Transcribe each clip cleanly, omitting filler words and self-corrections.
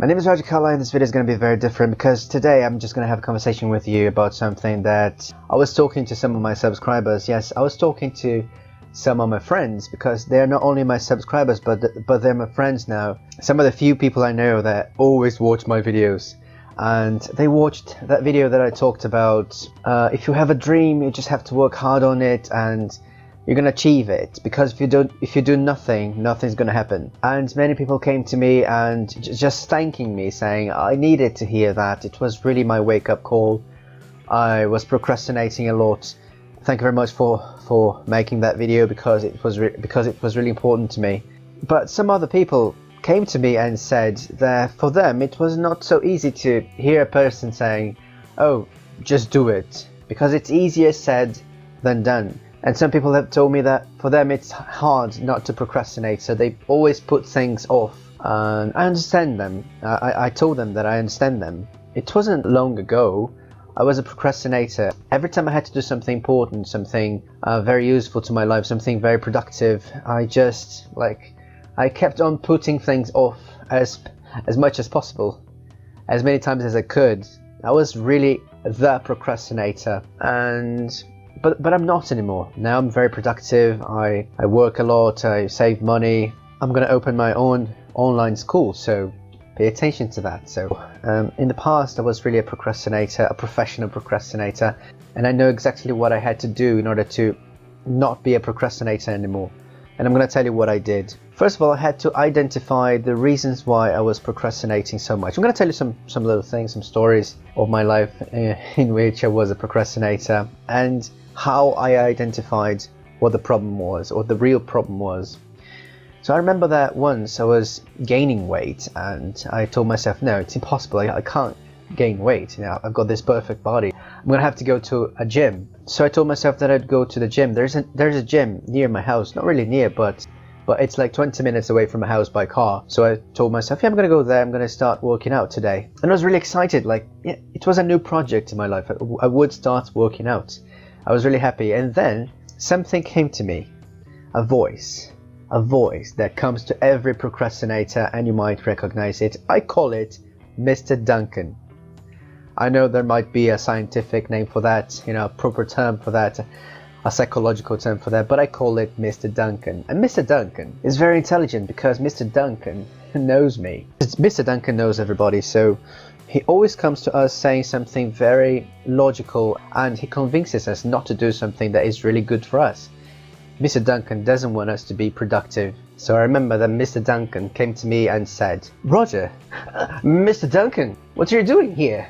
My name is Rodger Koller, and this video is going to be very different because today I'm just going to have a conversation with you about something that I was talking to some of my subscribers. Yes, I was talking to some of my friends because they're not only my subscribers but they're my friends now. Some of the few people I know that always watch my videos, and they watched that video that I talked about. If you have a dream, you just have to work hard on it and you're gonna achieve it, because if you do nothing, nothing's gonna happen. And many people came to me and just thanking me, saying I needed to hear that. It was really my wake-up call. I was procrastinating a lot. Thank you very much for making that video, because it was really important to me. But some other people came to me and said that for them it was not so easy to hear a person saying, oh, just do it, because it's easier said than done. And some people have told me that for them it's hard not to procrastinate, so they always put things off. And I understand them. I told them that I understand them. It wasn't long ago I was a procrastinator. Every time I had to do something important, something very useful to my life, something very productive, I kept on putting things off as much as possible, as many times as I could. I was really the procrastinator, but I'm not anymore. Now I'm very productive. I work a lot, I save money. I'm gonna open my own online school, so pay attention to that. So in the past I was really a procrastinator, a professional procrastinator, and I know exactly what I had to do in order to not be a procrastinator anymore. And I'm gonna tell you what I did. First of all, I had to identify the reasons why I was procrastinating so much. I'm gonna tell you some little things, some stories of my life in which I was a procrastinator, and how I identified what the problem was, or the real problem was. So I remember that once I was gaining weight and I told myself, no, it's impossible, I can't gain weight. You know, I've got this perfect body, I'm gonna have to go to a gym. So I told myself that I'd go to the gym. There's a gym near my house, not really near, but it's like 20 minutes away from my house by car. So I told myself, yeah, I'm gonna go there, I'm gonna start working out today. And I was really excited, yeah, it was a new project in my life. I would start working out. I was really happy, and then something came to me, a voice that comes to every procrastinator, and you might recognize it. I call it Mr. Duncan. I know there might be a scientific name for that, you know, a proper term for that, a psychological term for that, but I call it Mr. Duncan. And Mr. Duncan is very intelligent, because Mr. Duncan knows me. Mr. Duncan knows everybody, so he always comes to us saying something very logical, and he convinces us not to do something that is really good for us. Mr. Duncan doesn't want us to be productive. So I remember that Mr. Duncan came to me and said, Rodger, Mr. Duncan, what are you doing here?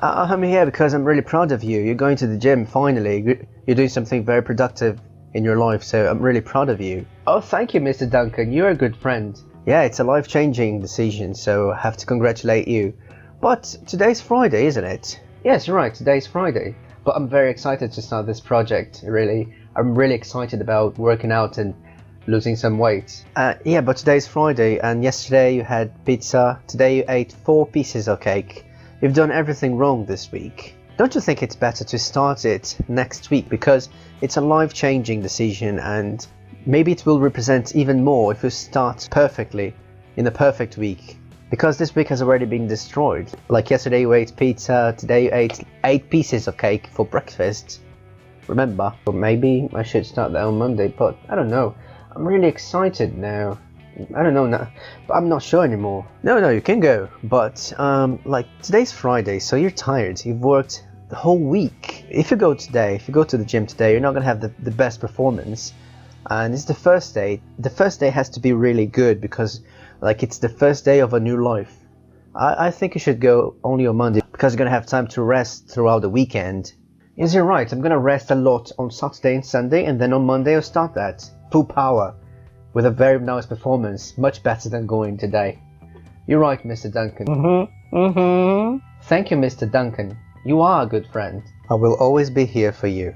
I'm here because I'm really proud of you. You're going to the gym finally. You're doing something very productive in your life, so I'm really proud of you. Oh, thank you, Mr. Duncan. You're a good friend. Yeah, it's a life-changing decision, so I have to congratulate you. But today's Friday, isn't it? Yes, you're right, today's Friday. But I'm very excited to start this project, really. I'm really excited about working out and losing some weight. Yeah, but today's Friday, and yesterday you had pizza. Today you ate 4 pieces of cake. You've done everything wrong this week. Don't you think it's better to start it next week? Because it's a life-changing decision, and maybe it will represent even more if you start perfectly, in the perfect week. Because this week has already been destroyed. Like yesterday you ate pizza, today you ate 8 pieces of cake for breakfast. Remember? Or maybe I should start that on Monday, but I don't know. I'm really excited now. I don't know now, but I'm not sure anymore. No, you can go. But like today's Friday, so you're tired. You've worked the whole week. If you go to the gym today, you're not gonna have the best performance. And it's the first day. The first day has to be really good, because like it's the first day of a new life. I think you should go only on Monday, because you're gonna have time to rest throughout the weekend. Yes, you're right. I'm gonna rest a lot on Saturday and Sunday, and then on Monday I'll start that full power with a very nice performance, much better than going today. You're right, Mr. Duncan. Thank you, Mr. Duncan. You are a good friend. I will always be here for you.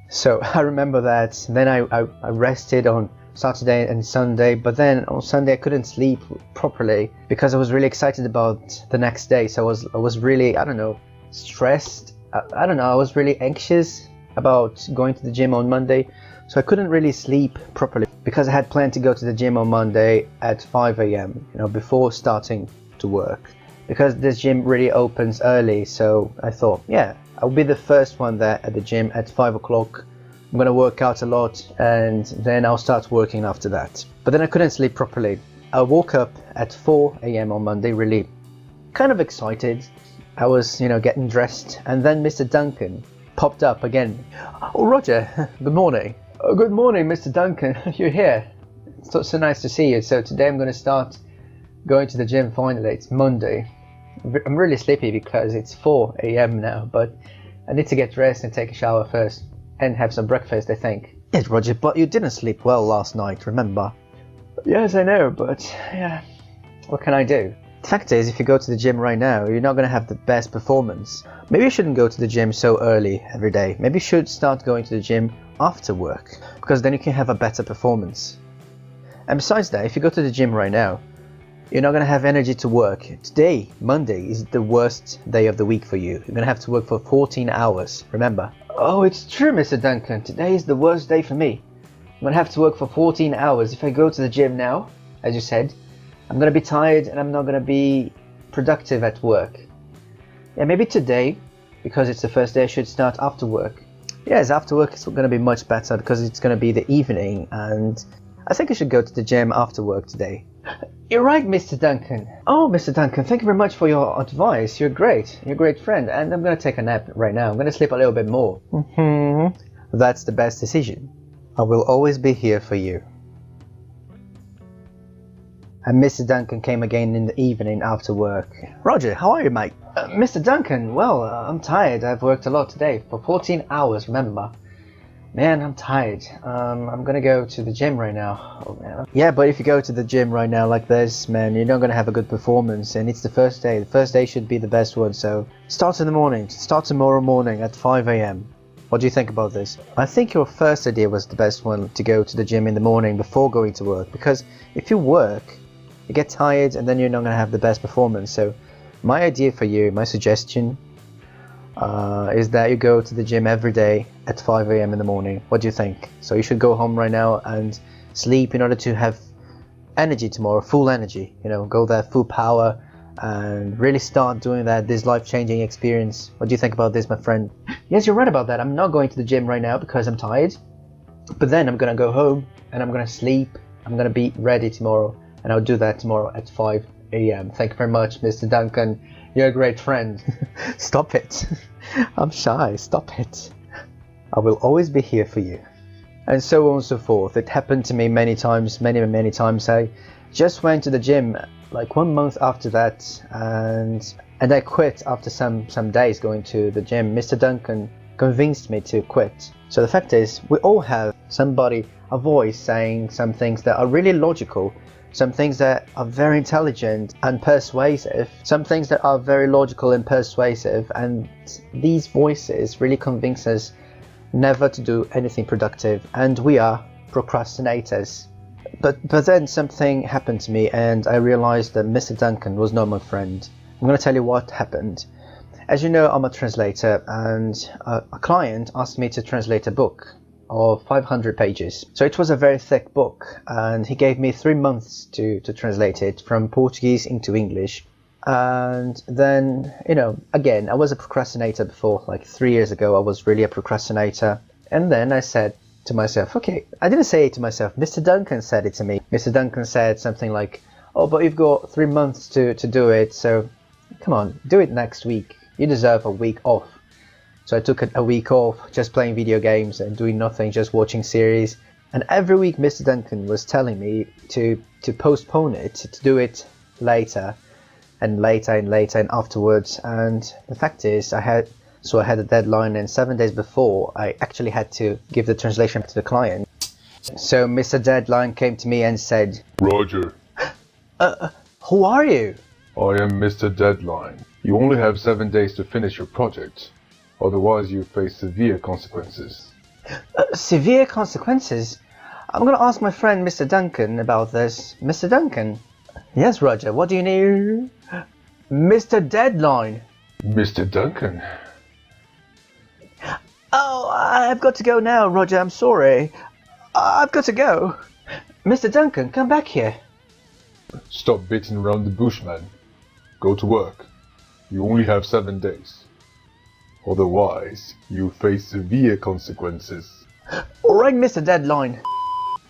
So I remember that. Then I rested on Saturday and Sunday, but then on Sunday I couldn't sleep properly because I was really excited about the next day. So I was really, I don't know, stressed. I don't know, I was really anxious about going to the gym on Monday, so I couldn't really sleep properly. because I had planned to go to the gym on Monday at 5 a.m., before starting to work. Because this gym really opens early, so I thought, yeah, I'll be the first one there at the gym at 5 o'clock. I'm gonna work out a lot and then I'll start working after that. But then I couldn't sleep properly. I woke up at 4 a.m. on Monday, really kind of excited. I was, getting dressed, and then Mr. Duncan popped up again. Oh, Rodger, good morning. Oh, good morning, Mr. Duncan. You're here. It's so nice to see you. So today I'm going to start going to the gym finally. It's Monday. I'm really sleepy because it's 4 a.m. now, but I need to get dressed and take a shower first and have some breakfast, I think. Yes, Rodger, but you didn't sleep well last night, remember? Yes, I know, but yeah, what can I do? The fact is, if you go to the gym right now, you're not going to have the best performance. Maybe you shouldn't go to the gym so early every day. Maybe you should start going to the gym after work, because then you can have a better performance. And besides that, if you go to the gym right now, you're not going to have energy to work. Today, Monday, is the worst day of the week for you. You're going to have to work for 14 hours, remember? Oh, it's true, Mr. Duncan. Today is the worst day for me. I'm going to have to work for 14 hours. If I go to the gym now, as you said, I'm going to be tired and I'm not going to be productive at work. Yeah, maybe today, because it's the first day, I should start after work. Yes, after work it's going to be much better because it's going to be the evening, and I think I should go to the gym after work today. You're right, Mr. Duncan. Oh, Mr. Duncan, thank you very much for your advice. You're great. You're a great friend. And I'm going to take a nap right now. I'm going to sleep a little bit more. That's the best decision. I will always be here for you. And Mr. Duncan came again in the evening after work. Rodger, how are you, mate? Mr. Duncan, well, I'm tired. I've worked a lot today, for 14 hours, remember? Man, I'm tired. I'm gonna go to the gym right now. Oh, man. Yeah, but if you go to the gym right now like this, man, you're not gonna have a good performance, and it's the first day. The first day should be the best one, so start in the morning. Start tomorrow morning at 5 a.m. What do you think about this? I think your first idea was the best one, to go to the gym in the morning before going to work, because if you work, you get tired and then you're not going to have the best performance. So my idea for you, my suggestion, is that you go to the gym every day at 5 a.m. in the morning. What do you think? So you should go home right now and sleep in order to have energy tomorrow, full energy, go there full power and really start doing this life-changing experience. What do you think about this, my friend? Yes, you're right about that. I'm not going to the gym right now because I'm tired, but then I'm going to go home and I'm going to sleep. I'm going to be ready tomorrow. And I'll do that tomorrow at 5 a.m. Thank you very much, Mr. Duncan. You're a great friend. Stop it. I'm shy. Stop it. I will always be here for you. And so on and so forth. It happened to me many times, many times. I just went to the gym like 1 month after that, and I quit after some days going to the gym. Mr. Duncan convinced me to quit. So the fact is, we all have somebody, a voice saying some things that are really logical, some things that are very intelligent and persuasive, some things that are very logical and persuasive, and these voices really convince us never to do anything productive, and we are procrastinators. But then something happened to me and I realized that Mr. Duncan was not my friend. I'm going to tell you what happened. As you know, I'm a translator, and a client asked me to translate a book of 500 pages. So it was a very thick book, and he gave me 3 months to translate it from Portuguese into English. And then, again, I was a procrastinator before, like 3 years ago, I was really a procrastinator. And then I said to myself, okay, I didn't say it to myself, Mr. Duncan said it to me. Mr. Duncan said something like, oh, but you've got 3 months to do it, so come on, do it next week. You deserve a week off. So I took a week off, just playing video games and doing nothing, just watching series. And every week Mr. Duncan was telling me to postpone it, to do it later and later and afterwards. And the fact is, I had a deadline, and 7 days before I actually had to give the translation to the client. So Mr. Deadline came to me and said, Rodger. Who are you? I am Mr. Deadline. You only have 7 days to finish your project. Otherwise, you face severe consequences. Severe consequences? I'm going to ask my friend Mr. Duncan about this. Mr. Duncan? Yes, Rodger, what do you need? Mr. Deadline. Mr. Duncan? Oh, I've got to go now, Rodger, I'm sorry. I've got to go. Mr. Duncan, come back here. Stop beating around the bush, man. Go to work. You only have 7 days. Otherwise, you face severe consequences. Alright, Mr. Deadline.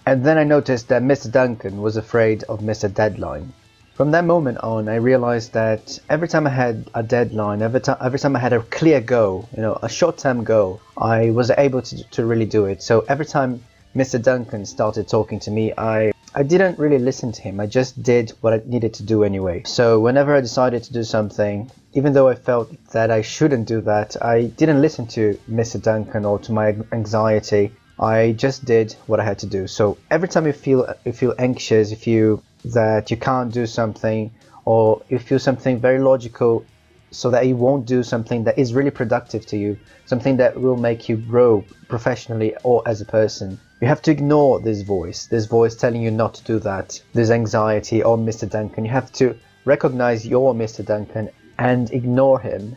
And then I noticed that Mr. Duncan was afraid of Mr. Deadline. From that moment on, I realized that every time I had a deadline, every time I had a clear goal, a short-term goal, I was able to really do it. So every time Mr. Duncan started talking to me, I didn't really listen to him. I just did what I needed to do anyway. So whenever I decided to do something, even though I felt that I shouldn't do that, I didn't listen to Mr. Duncan or to my anxiety. I just did what I had to do. So every time you feel anxious, you feel that you can't do something, or you feel something very logical so that you won't do something that is really productive to you, something that will make you grow professionally or as a person, you have to ignore this voice telling you not to do that, this anxiety or Mr. Duncan. You have to recognize your Mr. Duncan and ignore him.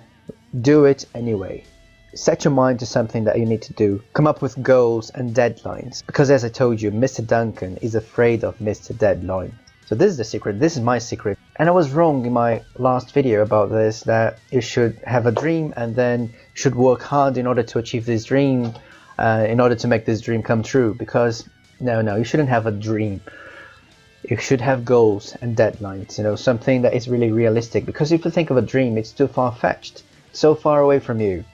Do it anyway. Set your mind to something that you need to do. Come up with goals and deadlines. Because as I told you, Mr. Duncan is afraid of Mr. Deadline. So this is the secret. This is my secret. And I was wrong in my last video about this, that you should have a dream and then should work hard in order to achieve this dream, in order to make this dream come true. Because no, you shouldn't have a dream. You should have goals and deadlines, something that is really realistic. Because if you think of a dream, it's too far-fetched, so far away from you.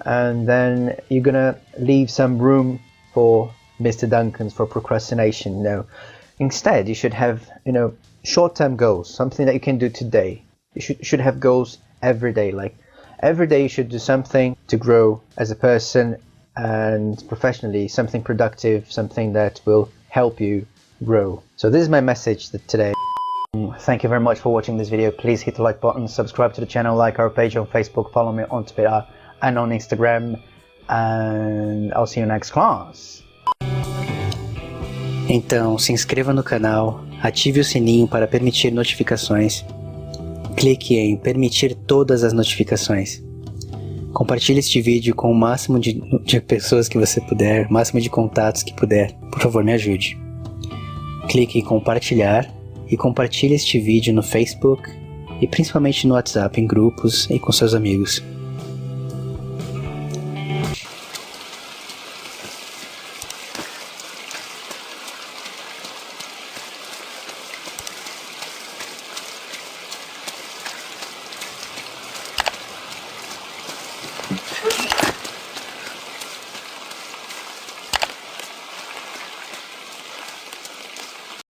And then you're gonna leave some room for Mr. Duncan's, for procrastination. No, instead you should have short-term goals, something that you can do today. You should have goals every day. Like every day you should do something to grow as a person and professionally, something productive, something that will help you grow. So this is my message today. Thank you very much for watching this video. Please hit the like button, subscribe to the channel, like our page on Facebook, follow me on Twitter and on Instagram, and I'll see you next class. Então, se inscreva no canal, ative o sininho para permitir notificações, clique em permitir todas as notificações. Compartilhe este vídeo com o máximo de pessoas que você puder, o máximo de contatos que puder. Por favor, me ajude. Clique em compartilhar e compartilhe este vídeo no Facebook e principalmente no WhatsApp, em grupos e com seus amigos.